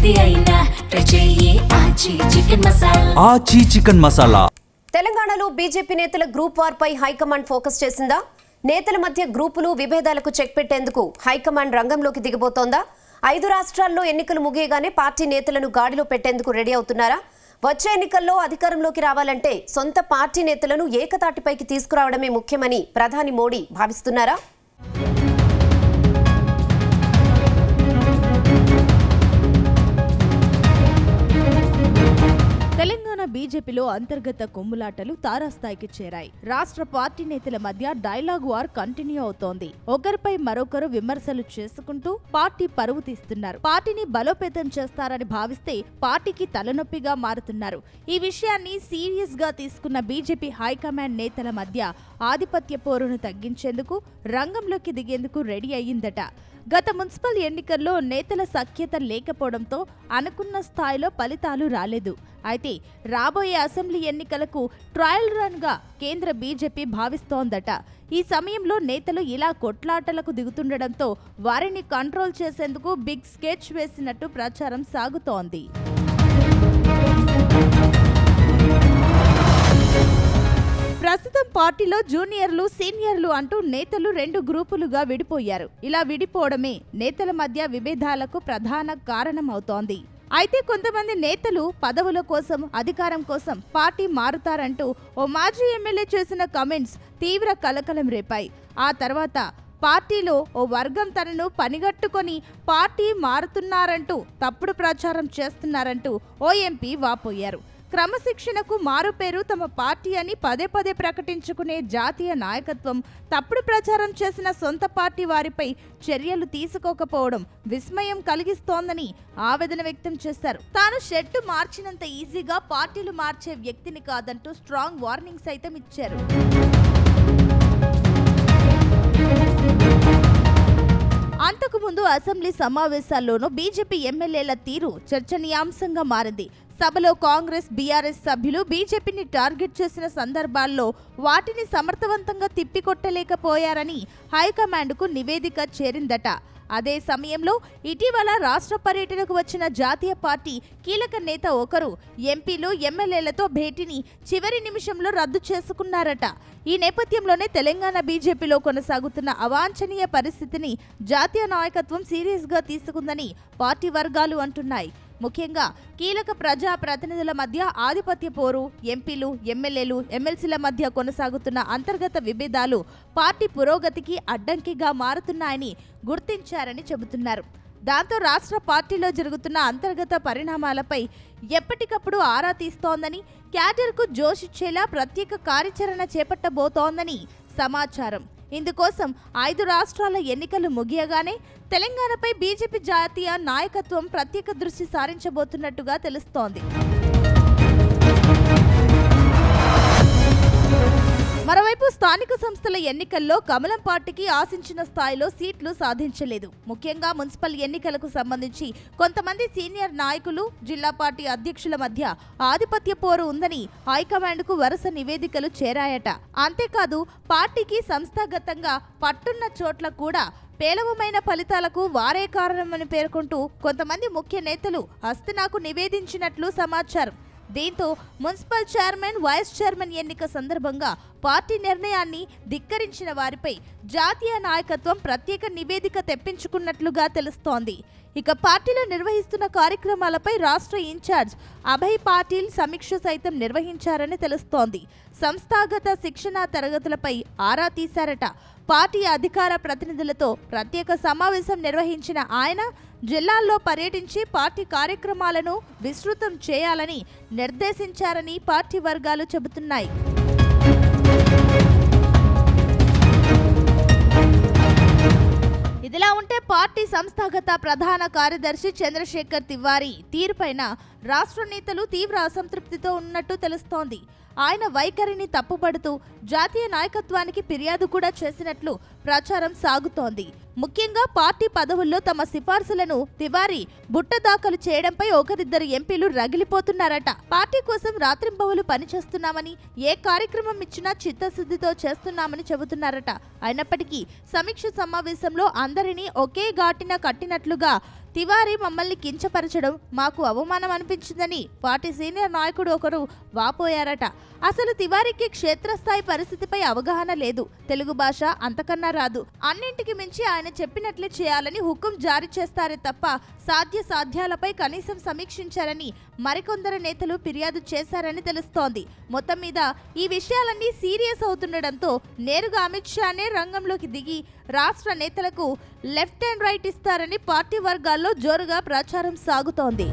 ఏది అయినా ట్రై చెయ్యి ఆచి చికెన్ మసాలా. తెలంగాణలో బీజేపీ నేతల గ్రూప్ వార్ పై హైకమాండ్ ఫోకస్ చేసిందా? నేతల మధ్య గ్రూపులు విభేదాలకు చెక్ పెట్టేందుకు హైకమాండ్ రంగంలోకి దిగబోతోందా? 5 రాష్ట్రాల్లో ఎన్నికలు ముగియగానే పార్టీ నేతలను గాడిలో పెట్టేందుకు రెడీ అవుతున్నారా? వచ్చే ఎన్నికల్లో అధికారంలోకి రావాలంటే సొంత పార్టీ నేతలను ఏకతాటిపైకి తీసుకురావడమే ముఖ్యమని ప్రధాని మోడీ భావిస్తున్నారా? తెలంగాణ బీజేపీలో అంతర్గత కొమ్ములాటలు తారాస్థాయికి చేరాయి. రాష్ట్ర పార్టీ నేతల మధ్య డైలాగ్ వార్ కంటిన్యూ అవుతోంది. ఒకరిపై మరొకరు విమర్శలు చేసుకుంటూ పార్టీ పరువు తీస్తున్నారు. పార్టీని బలోపేతం చేస్తారని భావిస్తే పార్టీకి తలనొప్పిగా మారుతున్నారు. ఈ విషయాన్ని సీరియస్ గా తీసుకున్న బీజేపీ హైకమాండ్ నేతల మధ్య ఆధిపత్య పోరును తగ్గించేందుకు రంగంలోకి దిగేందుకు రెడీ అయ్యిందట. గత మున్సిపల్ ఎన్నికల్లో నేతల సఖ్యత లేకపోవడంతో అనుకున్న స్థాయిలో ఫలితాలు రాలేదు. అయితే రాబోయే అసెంబ్లీ ఎన్నికలకు ట్రయల్ రన్ గా కేంద్ర బీజేపీ భావిస్తోందట. ఈ సమయంలో నేతలు ఇలా కొట్లాటలకు దిగుతుండడంతో వారిని కంట్రోల్ చేసేందుకు బిగ్ స్కెచ్ వేసినట్టు ప్రచారం సాగుతోంది. ప్రస్తుతం పార్టీలో జూనియర్లు, సీనియర్లు అంటూ నేతలు 2 గ్రూపులుగా విడిపోయారు. ఇలా విడిపోవడమే నేతల మధ్య విభేదాలకు ప్రధాన కారణమవుతోంది. అయితే కొంతమంది నేతలు పదవుల కోసం, అధికారం కోసం పార్టీ మారుతారంటూ ఓ మాజీ ఎమ్మెల్యే చేసిన కామెంట్స్ తీవ్ర కలకలం రేపాయి. ఆ తర్వాత పార్టీలో ఓ వర్గం తనను పనిగట్టుకొని పార్టీ మారుతున్నారంటూ తప్పుడు ప్రచారం చేస్తున్నారంటూ ఓ ఎంపీ వాపోయారు. క్రమశిక్షణకు మారుపేరు తమ పార్టీ అని పదే పదే ప్రకటించుకునే జాతీయ నాయకత్వం తప్పుడు ప్రచారం చేసిన సొంత పార్టీ వారిపై చర్యలు తీసుకోకపోవడం విస్మయం కలిగిస్తోందని ఆవేదన వ్యక్తం చేశారు. తాను షెడ్డు మార్చినంత ఈజీగా పార్టీలు మార్చే వ్యక్తిని కాదంటూ స్ట్రాంగ్ వార్నింగ్ సైతం ఇచ్చారు. అంతకుముందు అసెంబ్లీ సమావేశాల్లోనూ బీజేపీ ఎమ్మెల్యేల తీరు చర్చనీయాంశంగా మారింది. సభలో కాంగ్రెస్, బీఆర్ఎస్ సభ్యులు బీజేపీని టార్గెట్ చేసిన సందర్భాల్లో వాటిని సమర్థవంతంగా తిప్పికొట్టలేకపోయారని హైకమాండ్కు నివేదిక చేరిందట. అదే సమయంలో ఇటీవల రాష్ట్ర పర్యటనకు వచ్చిన జాతీయ పార్టీ కీలక నేత ఒకరు ఎంపీలు, ఎమ్మెల్యేలతో భేటీని చివరి నిమిషంలో రద్దు చేసుకున్నారట. ఈ నేపథ్యంలోనే తెలంగాణ బీజేపీలో కొనసాగుతున్న అవాంఛనీయ పరిస్థితిని జాతీయ నాయకత్వం సీరియస్గా తీసుకుందని పార్టీ వర్గాలు అంటున్నాయి. ముఖ్యంగా కీలక ప్రజా ప్రతినిధుల మధ్య ఆధిపత్య పోరు, ఎంపీలు, ఎమ్మెల్యేలు, ఎమ్మెల్సీల మధ్య కొనసాగుతున్న అంతర్గత విభేదాలు పార్టీ పురోగతికి అడ్డంకిగా మారుతున్నాయని గుర్తించారని చెబుతున్నారు. దాంతో రాష్ట్ర పార్టీలో జరుగుతున్న అంతర్గత పరిణామాలపై ఎప్పటికప్పుడు ఆరా తీస్తోందని, క్యాడర్కు జోషిచ్చేలా ప్రత్యేక కార్యాచరణ చేపట్టబోతోందని సమాచారం. ఇందుకోసం 5 రాష్ట్రాల ఎన్నికలు ముగియగానే తెలంగాణపై బీజేపీ జాతీయ నాయకత్వం ప్రత్యేక దృష్టి సారించబోతున్నట్టుగా తెలుస్తోంది. మరోవైపు స్థానిక సంస్థల ఎన్నికల్లో కమలం పార్టీకి ఆశించిన స్థాయిలో సీట్లు సాధించలేదు. ముఖ్యంగా మున్సిపల్ ఎన్నికలకు సంబంధించి కొంతమంది సీనియర్ నాయకులు, జిల్లా పార్టీ అధ్యక్షుల మధ్య ఆధిపత్య పోరు ఉందని హైకమాండ్కు వరుస నివేదికలు చేరాయట. అంతేకాదు పార్టీకి సంస్థాగతంగా పట్టున్న చోట్ల కూడా పేలవమైన ఫలితాలకు వారే కారణమని పేర్కొంటూ కొంతమంది ముఖ్య నేతలు హస్తినాకు నివేదించినట్లు సమాచారం. దీంతో మున్సిపల్ చైర్మన్, వైస్ చైర్మన్ ఎన్నిక సందర్భంగా పార్టీ నిర్ణయాన్ని ధిక్కరించిన వారిపై జాతీయ నాయకత్వం ప్రత్యేక నివేదిక తెప్పించుకున్నట్లుగా తెలుస్తోంది. ఇక పార్టీలో నిర్వహిస్తున్న కార్యక్రమాలపై రాష్ట్ర ఇన్ఛార్జ్ అభయ్ పాటిల్ సమీక్ష సైతం నిర్వహించారని తెలుస్తోంది. సంస్థాగత శిక్షణా తరగతులపై ఆరా తీశారట. పార్టీ అధికార ప్రతినిధులతో ప్రత్యేక సమావేశం నిర్వహించిన ఆయన జిల్లాల్లో పర్యటించి పార్టీ కార్యక్రమాలను విస్తృతం చేయాలని నిర్దేశించారని పార్టీ వర్గాలు చెబుతున్నాయి. ఇదిలా ఉంటే పార్టీ సంస్థాగత ప్రధాన కార్యదర్శి చంద్రశేఖర్ తివారీ తీరుపైన రాష్ట్ర నేతలు తీవ్ర అసంతృప్తితో ఉన్నట్టు తెలుస్తోంది. ఆయన వైఖరిని తప్పుపడుతూ జాతీయ నాయకత్వానికి ఫిర్యాదు కూడా చేసినట్లు ప్రచారం సాగుతోంది. ముఖ్యంగా పార్టీ పదవుల్లో తమ సిఫార్సులను తివారీ బుట్టదాఖలు చేయడంపై ఒకరిద్దరు ఎంపీలు రగిలిపోతున్నారట. పార్టీ కోసం రాత్రింబవలు పనిచేస్తున్నామని, ఏ కార్యక్రమం ఇచ్చినా చిత్తశుద్ధితో చేస్తున్నామని చెబుతున్నారట. అయినప్పటికీ సమీక్ష సమావేశంలో అందరినీ ఒకే ఘాటిన కట్టినట్లుగా తివారీ మమ్మల్ని కించపరచడం మాకు అవమానం అనిపించిందని పార్టీ సీనియర్ నాయకుడు ఒకరు వాపోయారట. అసలు తివారీకి క్షేత్రస్థాయి పరిస్థితిపై అవగాహన లేదు, తెలుగు భాష అంతకన్నా రాదు, అన్నింటికి మించి ఆయన చెప్పినట్లే చేయాలని హుకుం జారీ చేస్తారే తప్ప సాధ్యాలపై కనీసం సమీక్షించారని మరికొందరు నేతలు ఫిర్యాదు చేశారని తెలుస్తోంది. మొత్తం మీద ఈ విషయాలన్నీ సీరియస్ అవుతుండటంతో నేరుగా అమిత్ షానే రంగంలోకి దిగి రాష్ట్ర నేతలకు లెఫ్ట్ అండ్ రైట్ ఇస్తారని పార్టీ వర్గాల్లో జోరుగా ప్రచారం సాగుతోంది.